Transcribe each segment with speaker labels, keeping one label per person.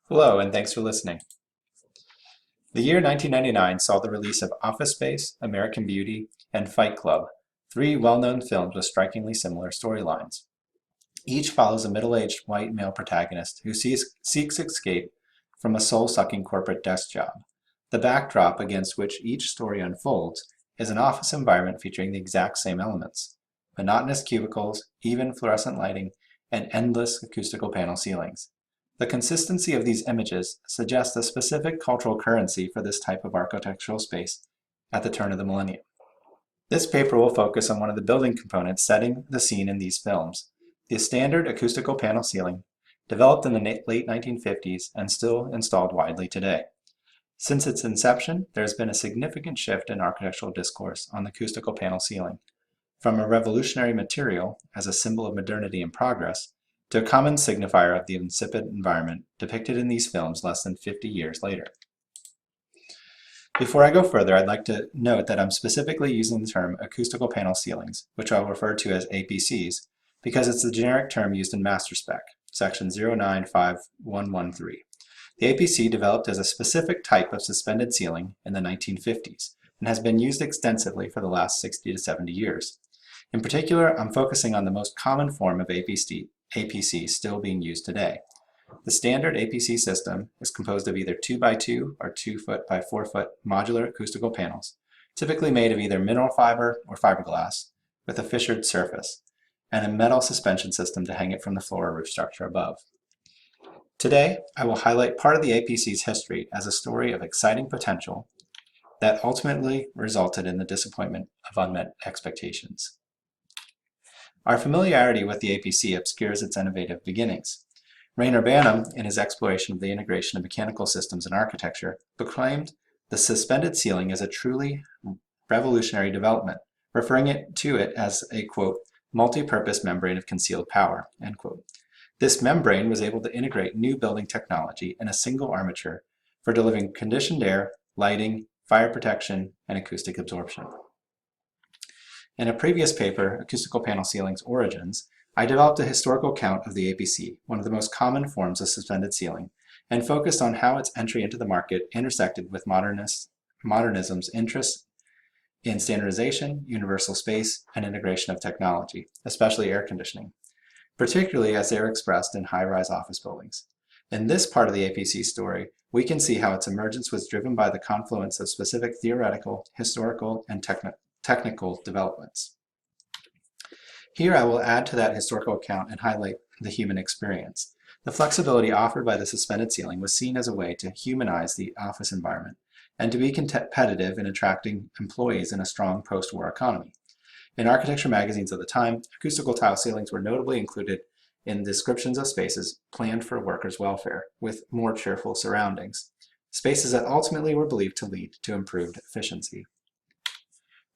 Speaker 1: Hello, and thanks for listening. The year 1999 saw the release of Office Space, American Beauty, and Fight Club, three well-known films with strikingly similar storylines. Each follows a middle-aged white male protagonist who seeks escape from a soul-sucking corporate desk job. The backdrop against which each story unfolds is an office environment featuring the exact same elements: monotonous cubicles, even fluorescent lighting, and endless acoustical panel ceilings. The consistency of these images suggests a specific cultural currency for this type of architectural space at the turn of the millennium. This paper will focus on one of the building components setting the scene in these films: the standard acoustical panel ceiling, developed in the late 1950s and still installed widely today. Since its inception, there has been a significant shift in architectural discourse on the acoustical panel ceiling, from a revolutionary material as a symbol of modernity and progress to a common signifier of the insipid environment depicted in these films less than 50 years later. Before I go further, I'd like to note that I'm specifically using the term acoustical panel ceilings, which I'll refer to as APCs, because it's the generic term used in Master Spec, section 095113. The APC developed as a specific type of suspended ceiling in the 1950s and has been used extensively for the last 60 to 70 years. In particular, I'm focusing on the most common form of APC still being used today. The standard APC system is composed of either 2x2 or 2-foot by 4-foot modular acoustical panels, typically made of either mineral fiber or fiberglass with a fissured surface, and a metal suspension system to hang it from the floor or roof structure above. Today, I will highlight part of the APC's history as a story of exciting potential that ultimately resulted in the disappointment of unmet expectations. Our familiarity with the APC obscures its innovative beginnings. Rainer Banham, in his exploration of the integration of mechanical systems in architecture, proclaimed the suspended ceiling as a truly revolutionary development, referring to it as a, quote, multi-purpose membrane of concealed power, end quote. This membrane was able to integrate new building technology in a single armature for delivering conditioned air, lighting, fire protection, and acoustic absorption. In a previous paper, Acoustical Panel Ceilings Origins, I developed a historical account of the APC, one of the most common forms of suspended ceiling, and focused on how its entry into the market intersected with modernism's interest in standardization, universal space, and integration of technology, especially air conditioning, particularly as they are expressed in high-rise office buildings. In this part of the APC story, we can see how its emergence was driven by the confluence of specific theoretical, historical, and technical developments. Here I will add to that historical account and highlight the human experience. The flexibility offered by the suspended ceiling was seen as a way to humanize the office environment and to be competitive in attracting employees in a strong post-war economy. In architecture magazines of the time, acoustical tile ceilings were notably included in descriptions of spaces planned for workers' welfare, with more cheerful surroundings, spaces that ultimately were believed to lead to improved efficiency.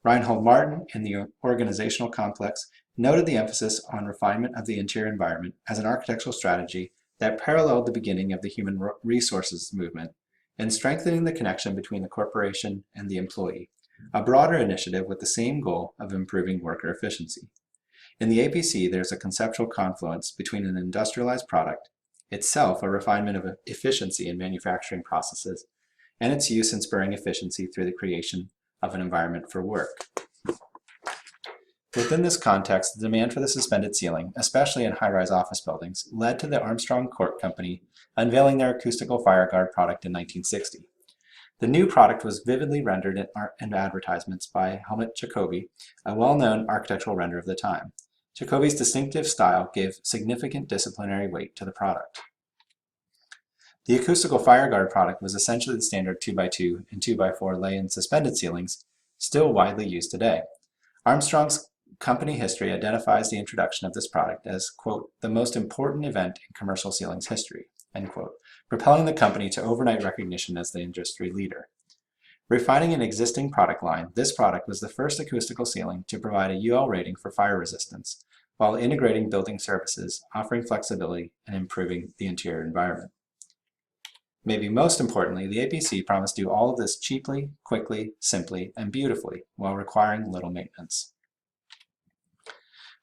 Speaker 1: Reinhold Martin, in the Organizational Complex, noted the emphasis on refinement of the interior environment as an architectural strategy that paralleled the beginning of the human resources movement in strengthening the connection between the corporation and the employee, a broader initiative with the same goal of improving worker efficiency. In the APC, there's a conceptual confluence between an industrialized product, itself a refinement of efficiency in manufacturing processes, and its use in spurring efficiency through the creation of an environment for work. Within this context, the demand for the suspended ceiling, especially in high-rise office buildings, led to the Armstrong Cork Company unveiling their acoustical FireGuard product in 1960. The new product was vividly rendered in advertisements by Helmut Jacobi, a well-known architectural renderer of the time. Jacobi's distinctive style gave significant disciplinary weight to the product. The acoustical FireGuard product was essentially the standard 2x2 and 2x4 lay-in suspended ceilings, still widely used today. Armstrong's company history identifies the introduction of this product as, quote, the most important event in commercial ceilings history, end quote, propelling the company to overnight recognition as the industry leader. Refining an existing product line, this product was the first acoustical ceiling to provide a UL rating for fire resistance, while integrating building services, offering flexibility, and improving the interior environment. Maybe most importantly, the APC promised to do all of this cheaply, quickly, simply, and beautifully, while requiring little maintenance.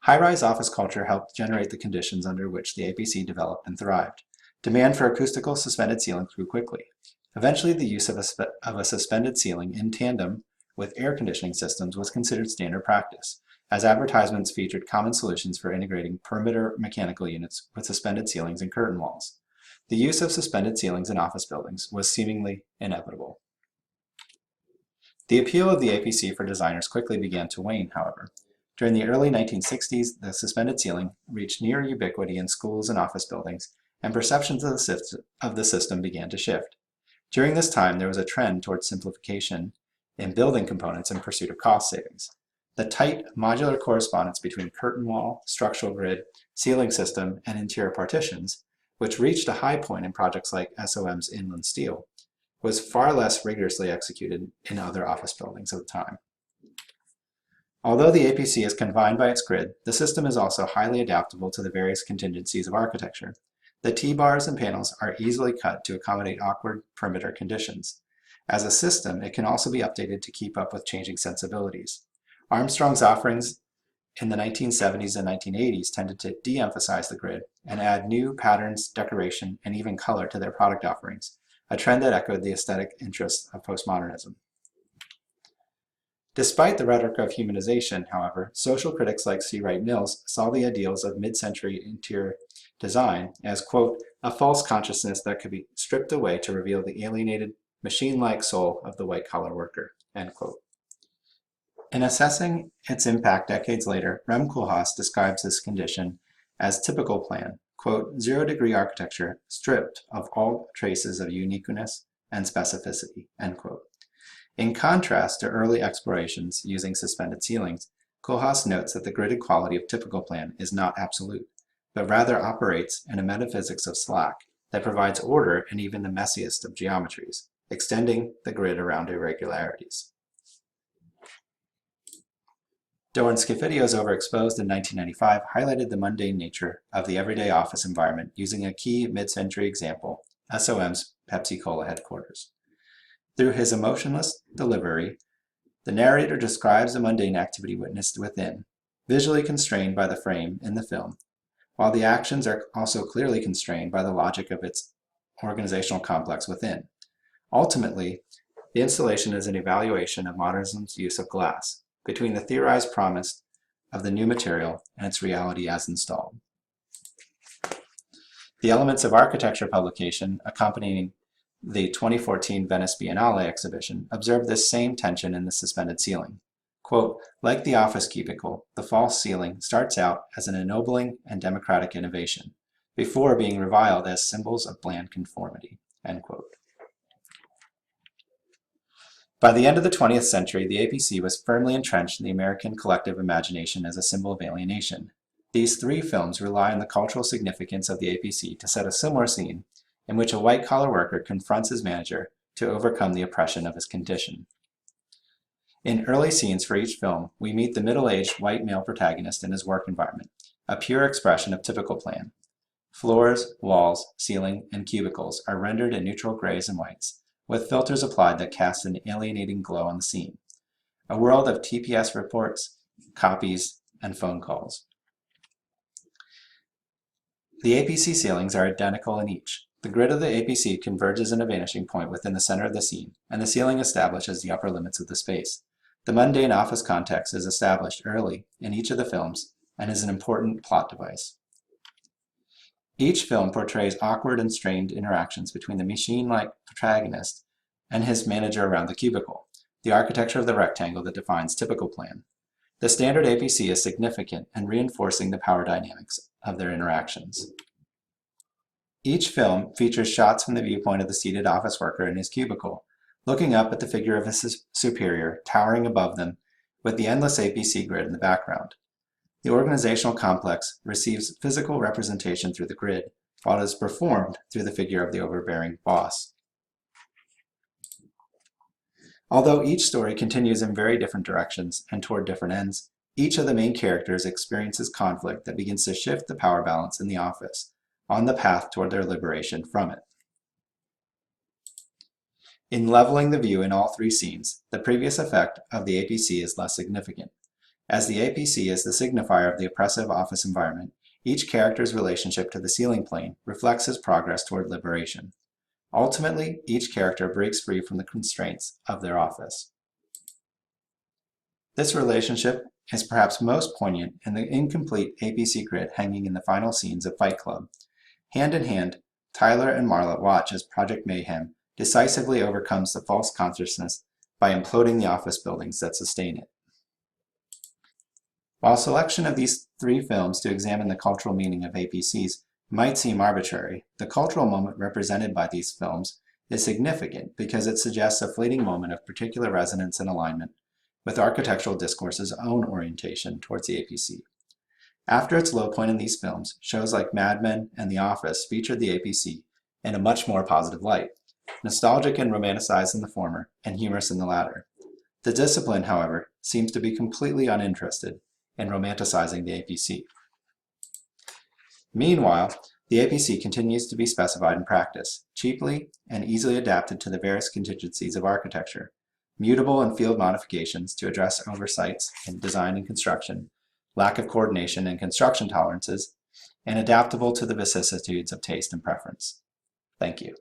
Speaker 1: High-rise office culture helped generate the conditions under which the APC developed and thrived. Demand for acoustical suspended ceilings grew quickly. Eventually, the use of a suspended ceiling in tandem with air conditioning systems was considered standard practice, as advertisements featured common solutions for integrating perimeter mechanical units with suspended ceilings and curtain walls. The use of suspended ceilings in office buildings was seemingly inevitable. The appeal of the APC for designers quickly began to wane, however. During the early 1960s, the suspended ceiling reached near ubiquity in schools and office buildings, and perceptions of the system began to shift. During this time, there was a trend towards simplification in building components in pursuit of cost savings. The tight, modular correspondence between curtain wall, structural grid, ceiling system, and interior partitions, which reached a high point in projects like SOM's Inland Steel, was far less rigorously executed in other office buildings of the time. Although the APC is confined by its grid, the system is also highly adaptable to the various contingencies of architecture. The T-bars and panels are easily cut to accommodate awkward perimeter conditions. As a system, it can also be updated to keep up with changing sensibilities. Armstrong's offerings in the 1970s and 1980s tended to de-emphasize the grid and add new patterns, decoration, and even color to their product offerings, a trend that echoed the aesthetic interests of postmodernism. Despite the rhetoric of humanization, however, social critics like C. Wright Mills saw the ideals of mid-century interior design as, quote, a false consciousness that could be stripped away to reveal the alienated, machine-like soul of the white-collar worker, end quote. In assessing its impact decades later, Rem Koolhaas describes this condition as typical plan, quote, zero-degree architecture stripped of all traces of uniqueness and specificity, end quote. In contrast to early explorations using suspended ceilings, Koolhaas notes that the gridded quality of typical plan is not absolute, but rather operates in a metaphysics of slack that provides order in even the messiest of geometries, extending the grid around irregularities. Doan Scafidio's Overexposed in 1995 highlighted the mundane nature of the everyday office environment using a key mid-century example, SOM's Pepsi-Cola headquarters. Through his emotionless delivery, the narrator describes the mundane activity witnessed within, visually constrained by the frame in the film, while the actions are also clearly constrained by the logic of its organizational complex within. Ultimately, the installation is an evaluation of modernism's use of glass, between the theorized promise of the new material and its reality as installed. The Elements of Architecture publication accompanying the 2014 Venice Biennale exhibition observed this same tension in the suspended ceiling. Quote, like the office cubicle, the false ceiling starts out as an ennobling and democratic innovation, before being reviled as symbols of bland conformity, end quote. By the end of the 20th century, the APC was firmly entrenched in the American collective imagination as a symbol of alienation. These three films rely on the cultural significance of the APC to set a similar scene in which a white-collar worker confronts his manager to overcome the oppression of his condition. In early scenes for each film, we meet the middle-aged white male protagonist in his work environment, a pure expression of typical plan. Floors, walls, ceiling, and cubicles are rendered in neutral grays and whites, with filters applied that cast an alienating glow on the scene. A world of TPS reports, copies, and phone calls. The APC ceilings are identical in each. The grid of the APC converges in a vanishing point within the center of the scene, and the ceiling establishes the upper limits of the space. The mundane office context is established early in each of the films and is an important plot device. Each film portrays awkward and strained interactions between the machine-like protagonist and his manager around the cubicle, the architecture of the rectangle that defines typical plan. The standard APC is significant in reinforcing the power dynamics of their interactions. Each film features shots from the viewpoint of the seated office worker in his cubicle, looking up at the figure of his superior towering above them with the endless APC grid in the background. The organizational complex receives physical representation through the grid, while it is performed through the figure of the overbearing boss. Although each story continues in very different directions and toward different ends, each of the main characters experiences conflict that begins to shift the power balance in the office, on the path toward their liberation from it. In leveling the view in all three scenes, the previous effect of the APC is less significant. As the APC is the signifier of the oppressive office environment, Each character's relationship to the ceiling plane reflects his progress toward liberation. Ultimately, each character breaks free from the constraints of their office. This relationship is perhaps most poignant in the incomplete APC grid hanging in the final scenes of Fight Club. Hand in hand, Tyler and Marla watch as Project Mayhem decisively overcomes the false consciousness by imploding the office buildings that sustain it. While selection of these three films to examine the cultural meaning of APCs might seem arbitrary, the cultural moment represented by these films is significant because it suggests a fleeting moment of particular resonance and alignment with architectural discourse's own orientation towards the APC. After its low point in these films, shows like Mad Men and The Office featured the APC in a much more positive light, nostalgic and romanticized in the former, and humorous in the latter. The discipline, however, seems to be completely uninterested in romanticizing the APC. Meanwhile, the APC continues to be specified in practice, cheaply and easily adapted to the various contingencies of architecture, mutable and field modifications to address oversights in design and construction, lack of coordination and construction tolerances, and adaptable to the vicissitudes of taste and preference. Thank you.